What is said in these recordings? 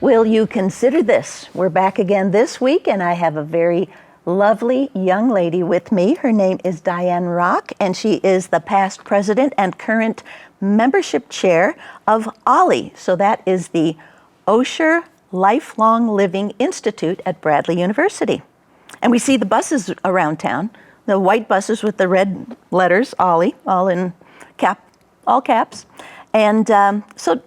Will you consider this? We're back again this week, and I have a very lovely young lady with me. Her name is Diane Rock, and she is the past president and current membership chair of OLLI. So that is the Osher Lifelong Living Institute at Bradley University. And we see the buses around town, the white buses with the red letters, OLLI, all in all caps. And so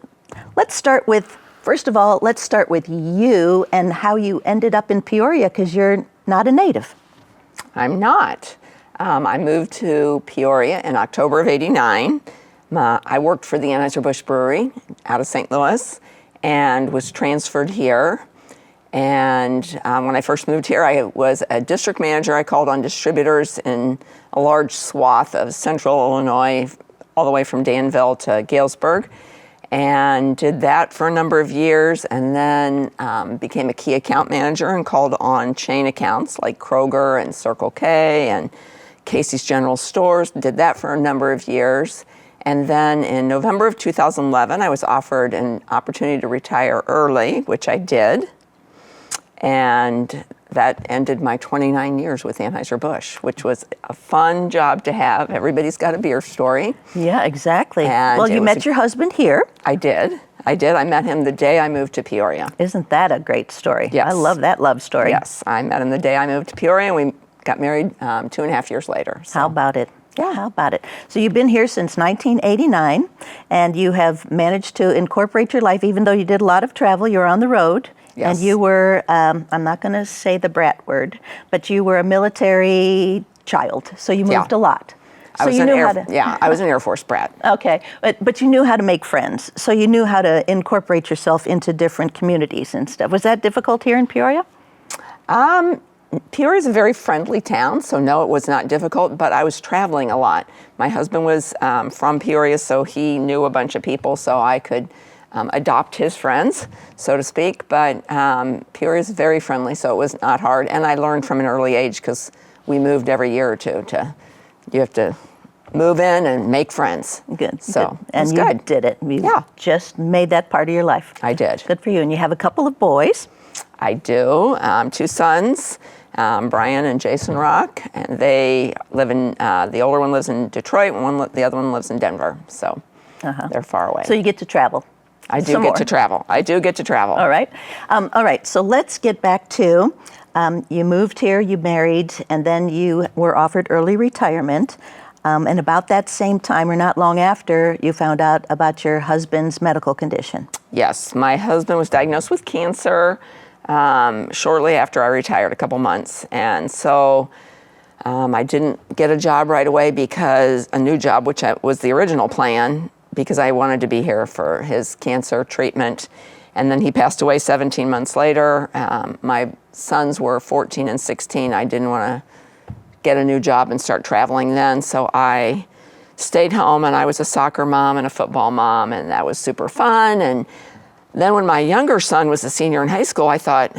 let's start with, first of all, let's start with you and how you ended up in Peoria, because you're not a native. I'm not. I moved to Peoria in October of '89. I worked for the Anheuser-Busch Brewery out of St. Louis and was transferred here. And when I first moved here, I was a district manager. I called on distributors in a large swath of central Illinois, all the way from Danville to Galesburg, and did that for a number of years, and then became a key account manager and called on chain accounts like Kroger and Circle K and Casey's General Stores. Did that for a number of years. And then in November of 2011, I was offered an opportunity to retire early, which I did. And that ended my 29 years with Anheuser-Busch, which was a fun job to have. Everybody's got a beer story. Yeah, exactly. And well, you met your husband here. I did. I met him the day I moved to Peoria. Isn't that a great story? Yes. I love that love story. Yes, I met him the day I moved to Peoria, and we got married 2.5 years later. So. How about it? Yeah. How about it? So you've been here since 1989, and you have managed to incorporate your life, even though you did a lot of travel, you're on the road. Yes. And you were, I'm not going to say the brat word, but you were a military child, so you moved a lot. So I was you knew how to. Yeah, I was an Air Force brat. Okay, but you knew how to make friends, so you knew how to incorporate yourself into different communities and stuff. Was that difficult here in Peoria? Peoria is a very friendly town, so no, it was not difficult, but I was traveling a lot. My husband was from Peoria, so he knew a bunch of people, so I could adopt his friends, so to speak. But Peoria is very friendly, so it was not hard. And I learned from an early age, because we moved every year or two. You have to move in and make friends. Good. So good. And you did it. You just made that part of your life. I did. Good for you. And you have a couple of boys. I do. 2 sons, Brian and Jason Rock, and they live in, the older one lives in Detroit, and the other one lives in Denver. So they're far away. So you get to travel. I do get to travel. I do get to travel. All right. All right. So let's get back to, you moved here, you married, and then you were offered early retirement. And about that same time, or not long after, you found out about your husband's medical condition. Yes. My husband was diagnosed with cancer shortly after I retired, a couple months. And so I didn't get a job right away, because a new job, which was the original plan, because I wanted to be here for his cancer treatment. And then he passed away 17 months later. My sons were 14 and 16. I didn't want to get a new job and start traveling then, so I stayed home, and I was a soccer mom and a football mom, and that was super fun. And then when my younger son was a senior in high school, I thought,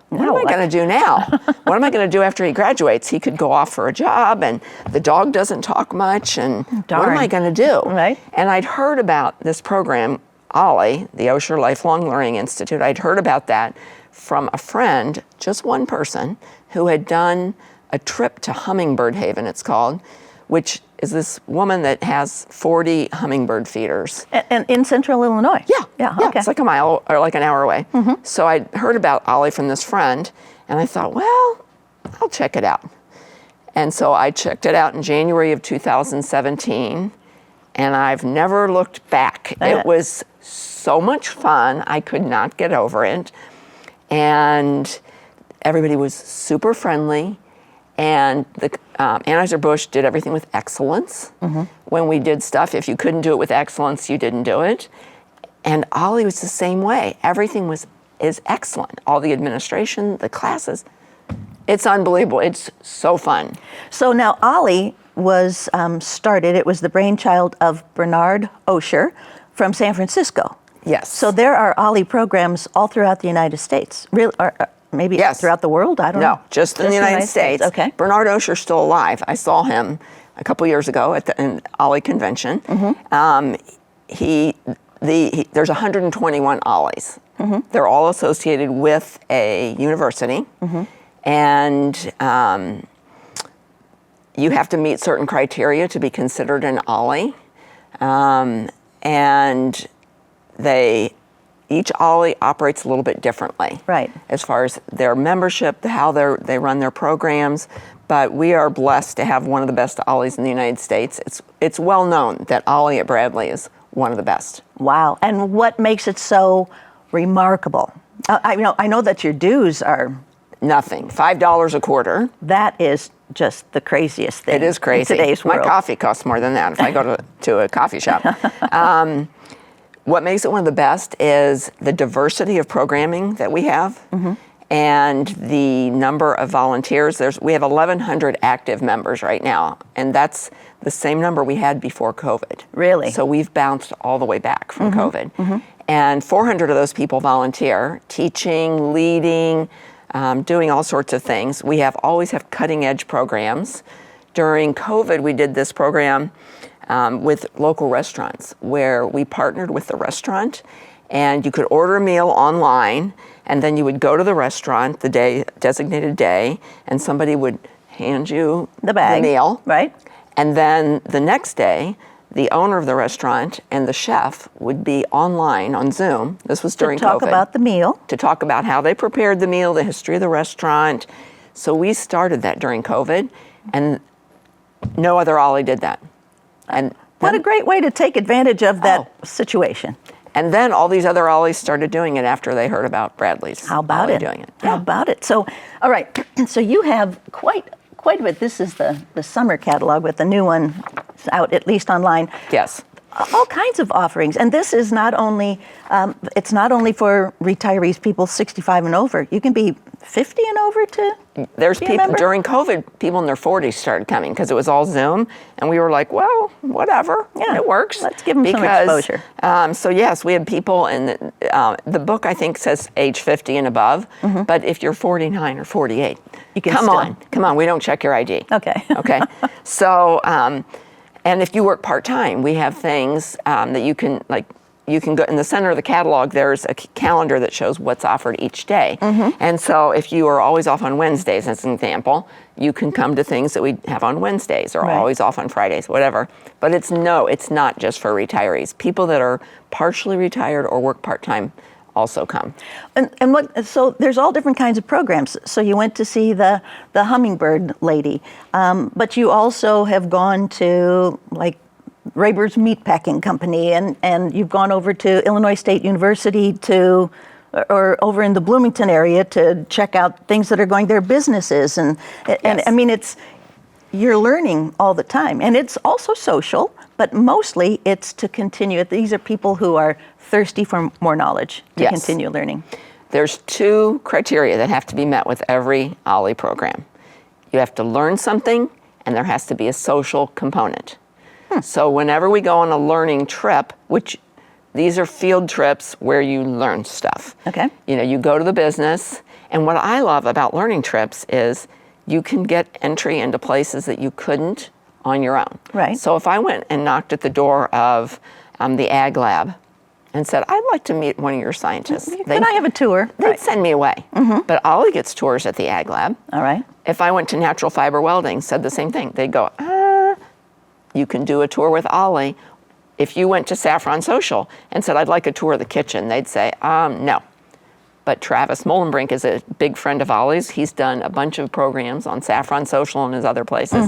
what am I going to do now? What am I going to do after he graduates? He could go off for a job, and the dog doesn't talk much, and what am I going to do? Right. And I'd heard about this program, OLLI, the Osher Lifelong Learning Institute. I'd heard about that from a friend, just one person, who had done a trip to Hummingbird Haven, it's called, which is this woman that has 40 hummingbird feeders. And in central Illinois? Yeah, okay. It's like a mile or like an hour away. Mm-hmm. So I heard about OLLI from this friend, and I thought, well, I'll check it out. And so I checked it out in January of 2017, and I've never looked back. It was so much fun. I could not get over it. And everybody was super friendly. And the Anheuser-Busch did everything with excellence. Mm-hmm. When we did stuff, if you couldn't do it with excellence, you didn't do it. And OLLI was the same way. Everything is excellent. All the administration, the classes, it's unbelievable. It's so fun. So now OLLI was started, it was the brainchild of Bernard Osher from San Francisco. Yes. So there are OLLI programs all throughout the United States. Really, maybe throughout the world? I don't know. No, just in the United States. Okay. Bernard Osher's still alive. I saw him a couple years ago at the OLLI convention. Mm-hmm. There's 121 OLLIs. They're all associated with a university, and you have to meet certain criteria to be considered an OLLI. And each OLLI operates a little bit differently. Right. As far as their membership, how they run their programs. But we are blessed to have one of the best OLLIs in the United States. It's well known that OLLI at Bradley is one of the best. Wow. And what makes it so remarkable? I know that your dues are... Nothing. $5 a quarter. That is just the craziest thing. It is crazy. In today's world. My coffee costs more than that if I go to a coffee shop. What makes it one of the best is the diversity of programming that we have and the number of volunteers. We have 1,100 active members right now, and that's the same number we had before COVID. Really? So we've bounced all the way back from COVID. And 400 of those people volunteer, teaching, leading, doing all sorts of things. We always have cutting edge programs. During COVID, we did this program with local restaurants where we partnered with the restaurant, and you could order a meal online, and then you would go to the restaurant the designated day, and somebody would hand you the bag, meal. Right. And then the next day, the owner of the restaurant and the chef would be online on Zoom. This was during COVID. To talk about the meal. To talk about how they prepared the meal, the history of the restaurant. So we started that during COVID, and no other OLLI did that. And what a great way to take advantage of that situation. And then all these other OLLIs started doing it after they heard about Bradley's How about OLLI it? doing it. How about it? So, all right. So you have quite a bit. This is the summer catalog with the new one out, at least online. Yes. All kinds of offerings, and this is not only it's not only for retirees, people 65 and over. You can be 50 and over to. There's people during COVID. People in their 40s started coming because it was all Zoom, and we were like, well, whatever, it works. Let's give them some exposure. So yes, we had people, and the book I think says age 50 and above. But if you're 49 or 48, you can come on. We don't check your ID. Okay. Okay. So. And if you work part-time, we have things that you can go in the center of the catalog. There's a calendar that shows what's offered each day. And so if you are always off on Wednesdays, as an example, you can come to things that we have on Wednesdays, or always off on Fridays, whatever. But it's not just for retirees. People that are partially retired or work part-time also come. So there's all different kinds of programs. So you went to see the hummingbird lady, but you also have gone to like Raber's Meatpacking Company, and you've gone over to Illinois State University or over in the Bloomington area to check out things that are going their businesses, and I mean you're learning all the time, and it's also social, but mostly it's to continue. These are people who are thirsty for more knowledge to continue learning. There's 2 criteria that have to be met with every OLLI program. You have to learn something, and there has to be a social component. So whenever we go on a learning trip, which these are field trips where you learn stuff. Okay. You go to the business, and what I love about learning trips is you can get entry into places that you couldn't on your own. Right. So if I went and knocked at the door of the Ag Lab and said, I'd like to meet one of your scientists. Can I have a tour? They'd send me away. But OLLI gets tours at the Ag Lab. All right. If I went to Natural Fiber Welding, said the same thing. They'd go, you can do a tour with OLLI. If you went to Saffron Social and said, I'd like a tour of the kitchen, they'd say, no. But Travis Molenbrink is a big friend of OLLI's. He's done a bunch of programs on Saffron Social and his other places.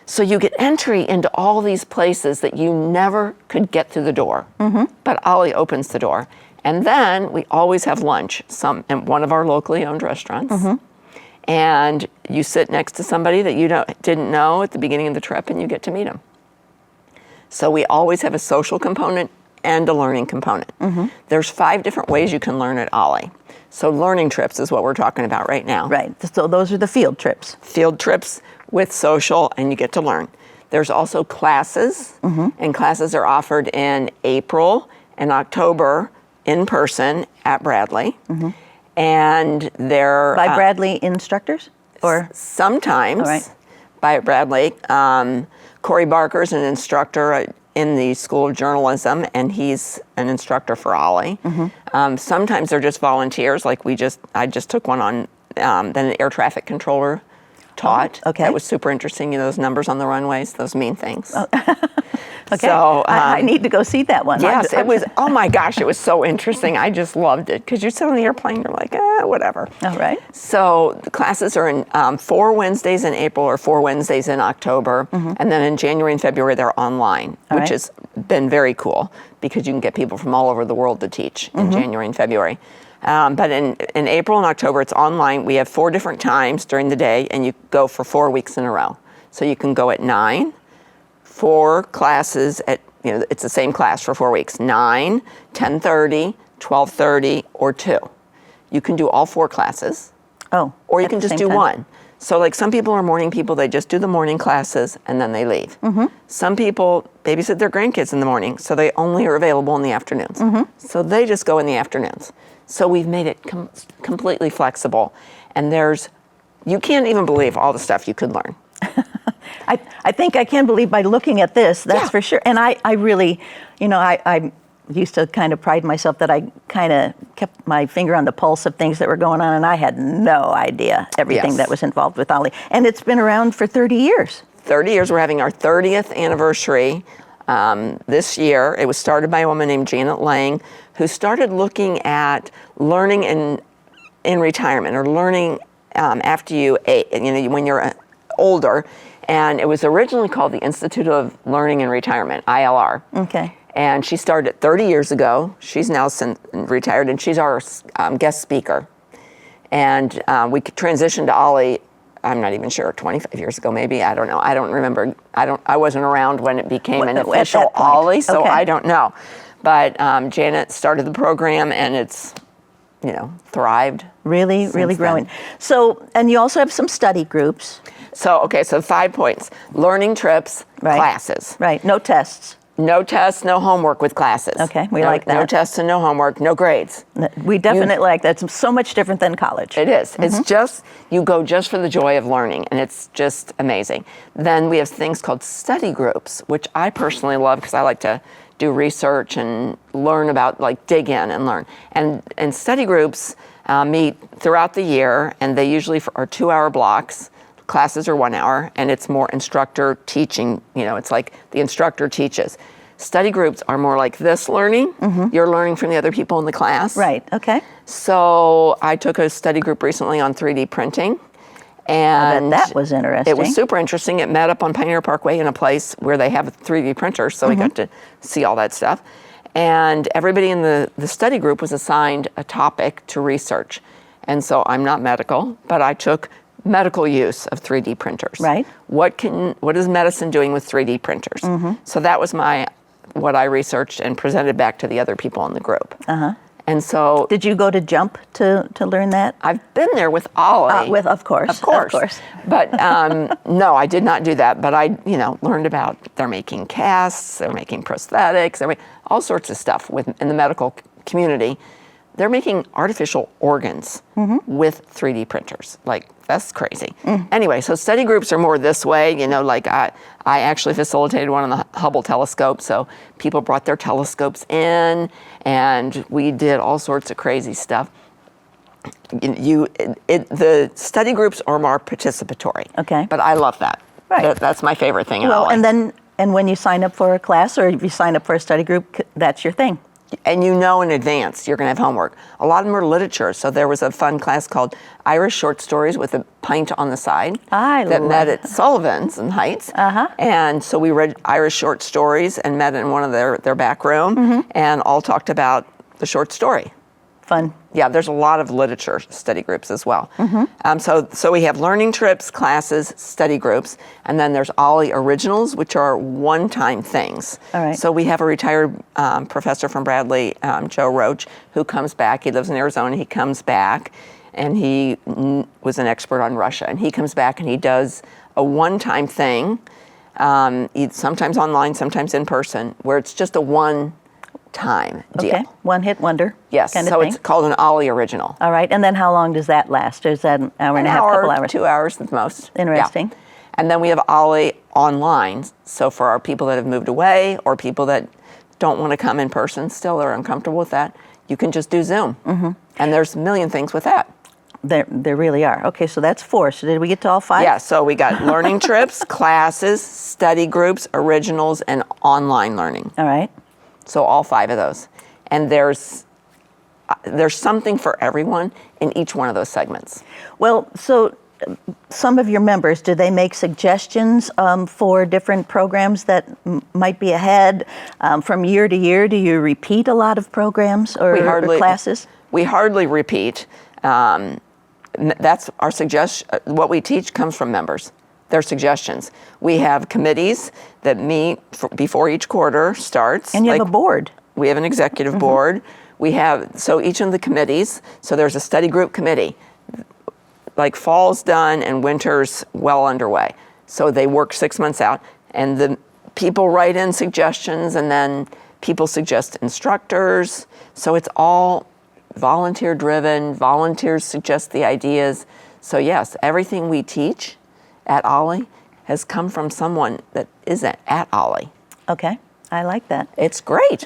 So you get entry into all these places that you never could get through the door. But OLLI opens the door. And then we always have lunch in one of our locally owned restaurants. And you sit next to somebody that you didn't know at the beginning of the trip, and you get to meet them. So we always have a social component and a learning component. There's 5 different ways you can learn at OLLI. So learning trips is what we're talking about right now. Right. So those are the field trips. Field trips with social, and you get to learn. There's also classes, and classes are offered in April and October in person at Bradley. And they're By Bradley instructors? Or sometimes by Bradley. Corey Barker's an instructor in the School of Journalism, and he's an instructor for Ollie. Sometimes they're just volunteers, like I just took one on, then an air traffic controller taught. okay. That was super interesting, those numbers on the runways, those mean things. Okay. So, I need to go see that one. Yes, it was, oh my gosh, it was so interesting. I just loved it, because you sit on the airplane, you're like, whatever. All right. So the classes are in 4 Wednesdays in April or 4 Wednesdays in October. And then in January and February, they're online, All which right. has been very cool, because you can get people from all over the world to teach in January and February. But in April and October, it's online. We have 4 different times during the day, and you go for 4 weeks in a row. So you can go at 9, 4 classes at, it's the same class for 4 weeks, 9, 10:30, 12:30, or 2. You can do all 4 classes. Oh. Or you at can the just same do time. one. So like some people are morning people, they just do the morning classes and then they leave. Some people babysit their grandkids in the morning, so they only are available in the afternoons. So they just go in the afternoons. So we've made it completely flexible. And you can't even believe all the stuff you could learn. I think I can believe by looking at this, that's Yeah. for sure. And I really, I used to kind of pride myself that I kind of kept my finger on the pulse of things that were going on, and I had no idea everything Yes. that was involved with Ollie. And it's been around for 30 years. 30 years, we're having our 30th anniversary this year. It was started by a woman named Janet Lang, who started looking at learning in retirement, or learning after you age, when you're older. And it was originally called the Institute of Learning and Retirement, ILR. Okay. And she started 30 years ago. She's now retired, and she's our guest speaker. And we transitioned to Ollie, I'm not even sure, 25 years ago maybe. I don't know. I don't remember. I wasn't around when it became an At that official point. Ollie, so Okay. I don't know. But Janet started the program, and it's, thrived. Really, really Since growing. then. So, and you also have some study groups. So 5 points. Learning trips, Right. classes. Right. No tests. No tests, no homework with classes. Okay, we No- like that. No tests and no homework, no grades. We definitely like that. It's so much different than college. It is. It's just, you go just for the joy of learning, and it's just amazing. Then we have things called study groups, which I personally love, because I like to do research and learn about, dig in and learn. And study groups meet throughout the year, and they usually are 2-hour blocks. Classes are 1 hour, and it's more instructor teaching. It's like the instructor teaches. Study groups are more like this learning. You're learning from the other people in the class. Right. Okay. So I took a study group recently on 3D printing. And that was interesting. It was super interesting. It met up on Pioneer Parkway in a place where they have a 3D printer, so we got to see all that stuff. And everybody in the study group was assigned a topic to research. And so I'm not medical, but I took medical use of 3D printers. Right. What is medicine doing with 3D printers? So that was what I researched and presented back to the other people in the group. And so Did you go to Jump to learn that? I've been there with Ollie. Of course. Of course. But no, I did not do that. But I, learned about they're making casts, they're making prosthetics, all sorts of stuff in the medical community. They're making artificial organs with 3D printers. That's crazy. Anyway, so study groups are more this way. I actually facilitated one on the Hubble telescope. So people brought their telescopes in, and we did all sorts of crazy stuff. The study groups are more participatory. Okay. But I love that. Right. That's my favorite thing. Well, and when you sign up for a class, or if you sign up for a study group, that's your thing. And in advance you're going to have homework. A lot of them are literature. So there was a fun class called Irish Short Stories with a pint on the side that love met at Sullivan's in Heights. And so we read Irish short stories and met in one of their back room and all talked about the short story. Fun. Yeah, there's a lot of literature study groups as well. So we have learning trips, classes, study groups, and then there's Ollie Originals, which are one-time things. All right. So we have a retired professor from Bradley, Joe Roach, who comes back. He lives in Arizona. He comes back, and he was an expert on Russia. And he comes back and he does a one-time thing, sometimes online, sometimes in person, where it's just a one-time deal. Okay. One hit wonder. Yes, Kind of so thing. it's called an Ollie Original. All right. And then how long does that last? Is that an hour and a half, couple hours? 2 hours at the most. Interesting. Yeah. And then we have Ollie online. So for our people that have moved away or people that don't want to come in person still or are uncomfortable with that, you can just do Zoom. And there's a million things with that. There really are. Okay, so that's 4. So did we get to all 5? Yeah, so we got learning trips, classes, study groups, originals, and online learning. All right. So all 5 of those. And there's something for everyone in each one of those segments. Well, so some of your members, do they make suggestions for different programs that might be ahead from year to year? Do you repeat a lot of programs or classes? We hardly repeat. That's our suggestion. What we teach comes from members. Their suggestions. We have committees that meet before each quarter starts. And you have a board. We have an executive board. We have, so each of the committees, so there's a study group committee. Like fall's done and winter's well underway. So they work 6 months out and the people write in suggestions and then people suggest instructors. So it's all volunteer driven, volunteers suggest the ideas. So yes, everything we teach at Ollie has come from someone that isn't at Ollie. Okay, I like that. It's great.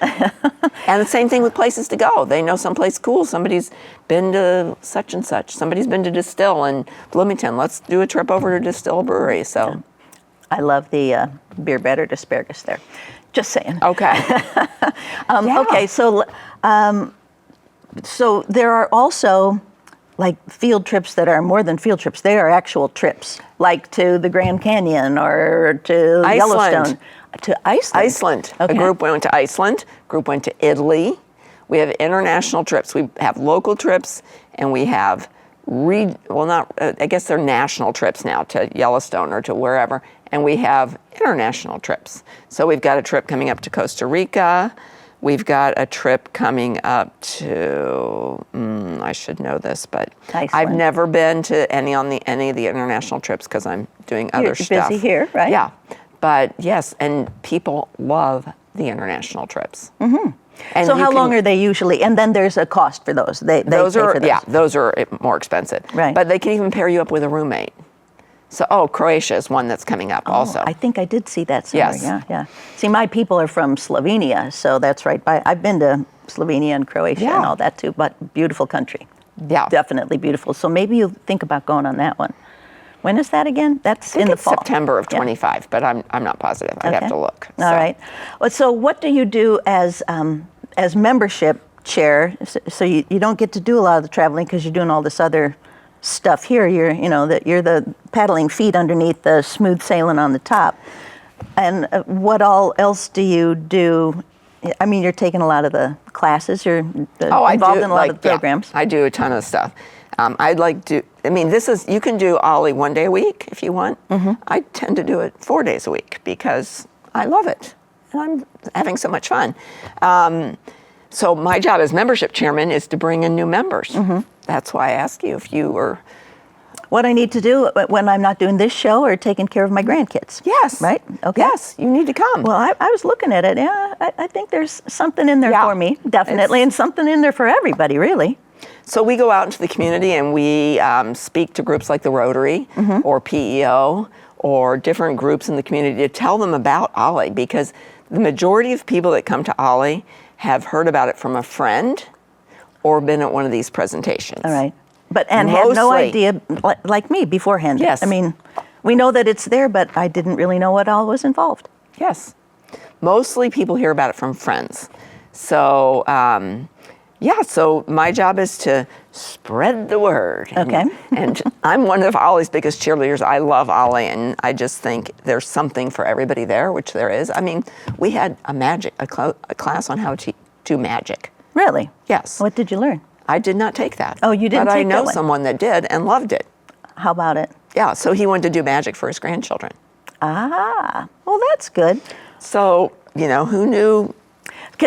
And the same thing with places to go. They know someplace cool. Somebody's been to such and such. Somebody's been to Distill in Bloomington. Let's do a trip over to Distill Brewery. So I love the beer battered asparagus there. Just saying. Okay. Okay, so there are also like field trips that are more than field trips. They are actual trips, like to the Grand Canyon or to Yellowstone. To Iceland? Iceland. Okay. A group went to Iceland. A group went to Italy. We have international trips. We have local trips, and we have I guess they're national trips now to Yellowstone or to wherever, and we have international trips. So we've got a trip coming up to Costa Rica. We've got a trip coming up to, I should know this, but Iceland. I've never been to any of the international trips because I'm doing other stuff. You're busy here, right? Yeah, but yes, and people love the international trips. Mm-hmm. And so how long are they usually? And then there's a cost for those. They pay for those. Yeah, those are more expensive. Right. But they can even pair you up with a roommate. So, Croatia is one that's coming up also. I think I did see that somewhere. Yes. Yeah. See, my people are from Slovenia, so that's right. I've been to Slovenia and Croatia and all that too, but beautiful country. Yeah. Definitely beautiful. So maybe you think about going on that one. When is that again? That's in the fall. September of 25, but I'm not positive. I'd have to look. All right. Well, so what do you do as membership chair? So you don't get to do a lot of the traveling because you're doing all this other stuff here. You're the paddling feet underneath the smooth sailing on the top. And what all else do you do? I mean, you're taking a lot of the classes. You're involved in a lot of the programs. Yeah, I do a ton of stuff. You can do Ollie 1 day a week if you want. Mm-hmm. I tend to do it 4 days a week because I love it. And I'm having so much fun. So my job as membership chairman is to bring in new members. Mm-hmm. That's why I ask you if you were... What I need to do when I'm not doing this show or taking care of my grandkids. Yes. Right? Okay. Yes, you need to come. Well, I was looking at it. Yeah, I think there's something in there for me, definitely, and something in there for everybody, really. So we go out into the community and we speak to groups like the Rotary or PEO or different groups in the community to tell them about Ollie, because the majority of people that come to Ollie have heard about it from a friend or been at one of these presentations. All right. And had no idea, like me, beforehand. Yes. I mean, we know that it's there, but I didn't really know what all was involved. Yes. Mostly people hear about it from friends. So, so my job is to spread the word. Okay. And I'm one of Ollie's biggest cheerleaders. I love Ollie, and I just think there's something for everybody there, which there is. I mean, we had a class on how to do magic. Really? Yes. What did you learn? I did not take that. Oh, you didn't but take that one? I know someone that did and loved it. How about it? Yeah, so he wanted to do magic for his grandchildren. Ah, well, that's good. So, who knew?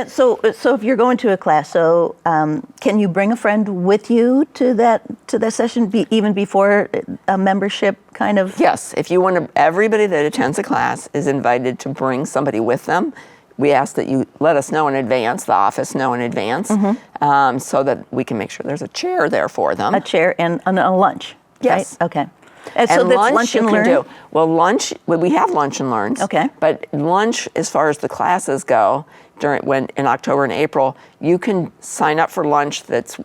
So if you're going to a class, can you bring a friend with you to that session, even before a membership kind of? Yes, if you want to, everybody that attends a class is invited to bring somebody with them. We ask that you let us know in advance, the office know in advance, so that we can make sure there's a chair there for them. A chair and a lunch. Yes. Right? Okay. And so that's lunch and you can learn? do. Well, we have lunch and learns. Okay. But lunch, as far as the classes go, in October and April, you can sign up for lunch that's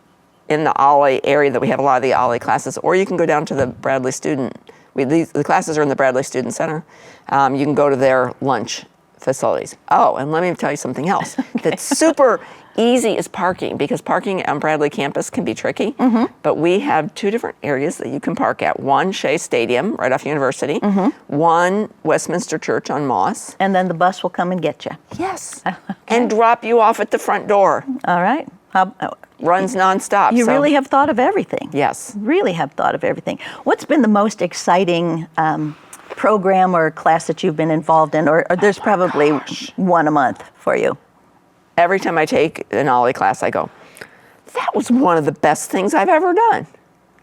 in the Ollie area that we have a lot of the Ollie classes, or you can go down to the Bradley Student. The classes are in the Bradley Student Center. You can go to their lunch facilities. Oh, and let me tell you something else that's super easy is parking, because parking on Bradley campus can be tricky. But we have two different areas that you can park at. One, Shea Stadium, right off University. One, Westminster Church on Moss. And then the bus will come and get you. Yes. And drop you off at the front door. All right. Runs nonstop. You so- really have thought of everything. Yes. Really have thought of everything. What's been the most exciting program or class that you've been involved in? Or there's probably one a month for you. Every time I take an Ollie class, I go, that was one of the best things I've ever done.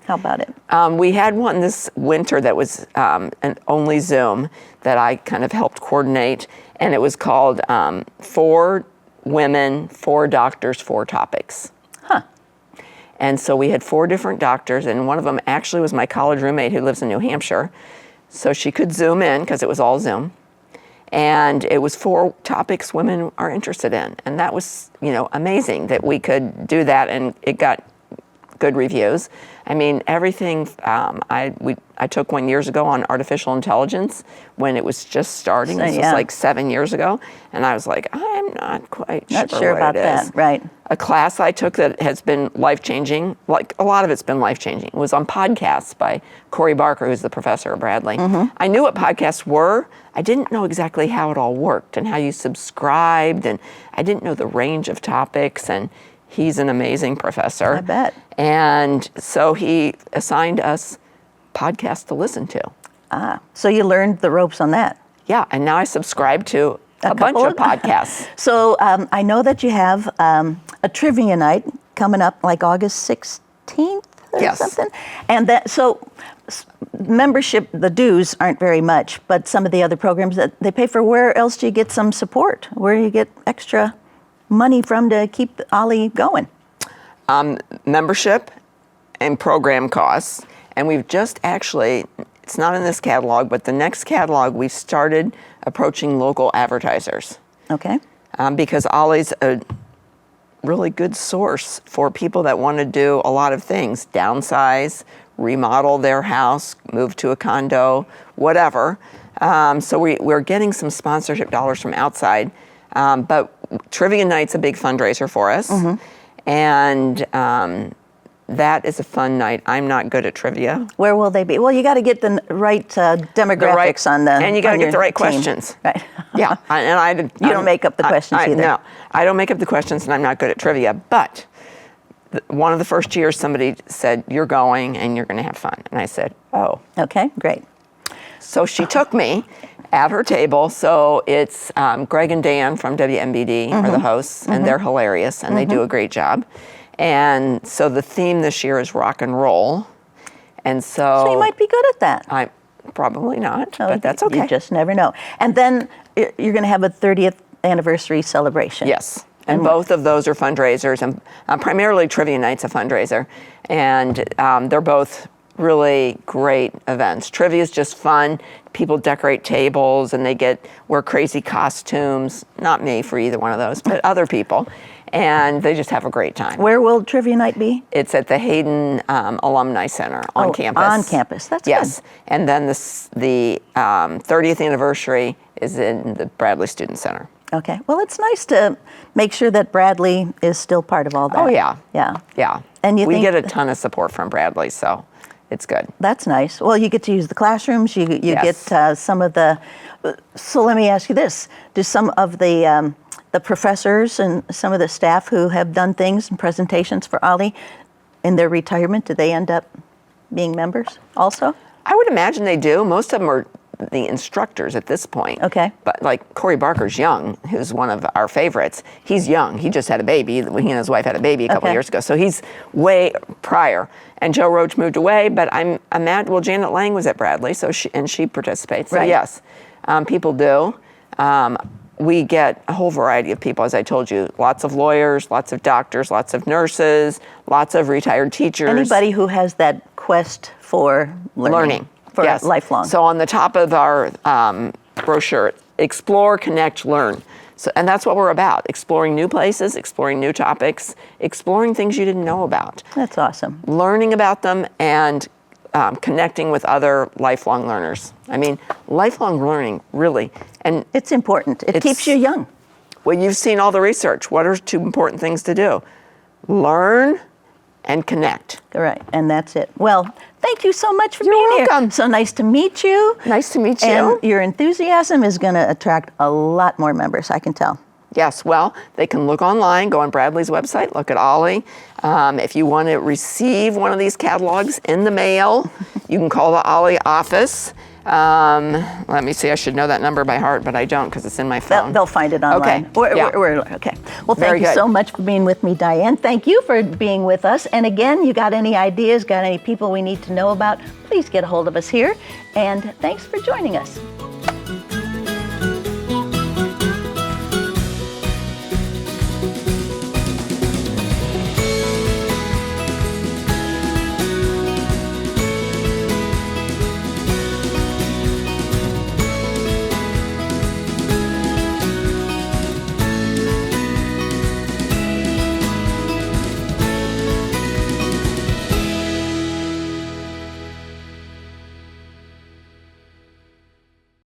How about it? We had one this winter that was an only Zoom that I kind of helped coordinate, and it was called 4 Women, 4 Doctors, 4 Topics. And so we had 4 different doctors, and one of them actually was my college roommate who lives in New Hampshire. So she could Zoom in because it was all Zoom. And it was 4 topics women are interested in. And that was, amazing that we could do that, and it got good reviews. I mean, everything, I took one years ago on artificial intelligence when it was just starting. This was like 7 years ago. And I was like, I'm not quite sure what about it is. that, right. A class I took that has been life-changing, like a lot of it's been life-changing, was on podcasts by Corey Barker, who's the professor at Bradley. I knew what podcasts were. I didn't know exactly how it all worked and how you subscribed, and I didn't know the range of topics, and he's an amazing professor. I bet. And so he assigned us podcasts to listen to. So you learned the ropes on that. Yeah, and now I subscribe to a bunch of podcasts. So I know that you have a trivia night coming up like August 16th or Yes. something. And membership, the dues aren't very much, but some of the other programs that they pay for, where else do you get some support? Where do you get extra money from to keep Ollie going? Membership and program costs. And we've just actually, it's not in this catalog, but the next catalog, we've started approaching local advertisers. Okay. Because Ollie's a really good source for people that want to do a lot of things, downsize, remodel their house, move to a condo, whatever. So we're getting some sponsorship dollars from outside. But Trivia Night's a big fundraiser for us. And that is a fun night. I'm not good at trivia. Where will they be? Well, you got to get the right demographics on the and you got to get the right team. questions. Right. Yeah, You don't make up the questions either. No, I don't make up the questions, and I'm not good at trivia. But one of the first years, somebody said, "You're going, and you're going to have fun," and I said, "Oh." Okay, great. So she took me at her table. So it's Greg and Dan from WMBD are the hosts, and they're hilarious, and they do a great job. And so the theme this year is rock and roll. And so So you might be good at that. I'm probably not, but that's okay. You just never know. And then you're going to have a 30th anniversary celebration. Yes. And both of those are fundraisers, and primarily Trivia Night's a fundraiser. And they're both really great events. Trivia is just fun. People decorate tables, and they wear crazy costumes. Not me for either one of those, but other people. And they just have a great time. Where will Trivia Night be? It's at the Hayden Alumni Center on campus. On campus. That's yes. good. And then the 30th anniversary is in the Bradley Student Center. Okay. Well, it's nice to make sure that Bradley is still part of all that. Oh, yeah. Yeah. Yeah. And we get a ton of support from Bradley, so it's good. That's nice. Well, you get to use the classrooms. You Yes. get some of the. So let me ask you this: do some of the professors and some of the staff who have done things and presentations for Ollie in their retirement, do they end up being members also? I would imagine they do. Most of them are the instructors at this point. Okay. But like Corey Barker's young, who's one of our favorites. He's young. He just had a baby. He and his wife had a baby a couple years ago. So he's way prior. And Joe Roach moved away, but I'm mad. Well, Janet Lang was at Bradley, so she participates. So Right. yes, people do. We get a whole variety of people, as I told you. Lots of lawyers, lots of doctors, lots of nurses, lots of retired teachers. Anybody who has that quest for learning. for Yes. lifelong. So on the top of our brochure, explore, connect, learn. So, and that's what we're about, exploring new places, exploring new topics, exploring things you didn't know about, That's awesome. learning about them, and connecting with other lifelong learners. I mean, lifelong learning, really. And It's important. It keeps you young. well, you've seen all the research. What are two important things to do? Learn and connect. Right, and that's it. Well, thank you so much for You're being welcome. here. So nice to meet you. Nice to meet you. And your enthusiasm is going to attract a lot more members, I can tell. Yes, well, they can look online, go on Bradley's website, look at Ollie. If you want to receive one of these catalogs in the mail, you can call the Ollie office. Let me see, I should know that number by heart, but I don't because it's in my phone. They'll find it online. Okay, yeah. Okay. Well, Very thank you good. so much for being with me, Diane. Thank you for being with us. And again, you got any ideas, got any people we need to know about, please get a hold of us here. And thanks for joining us.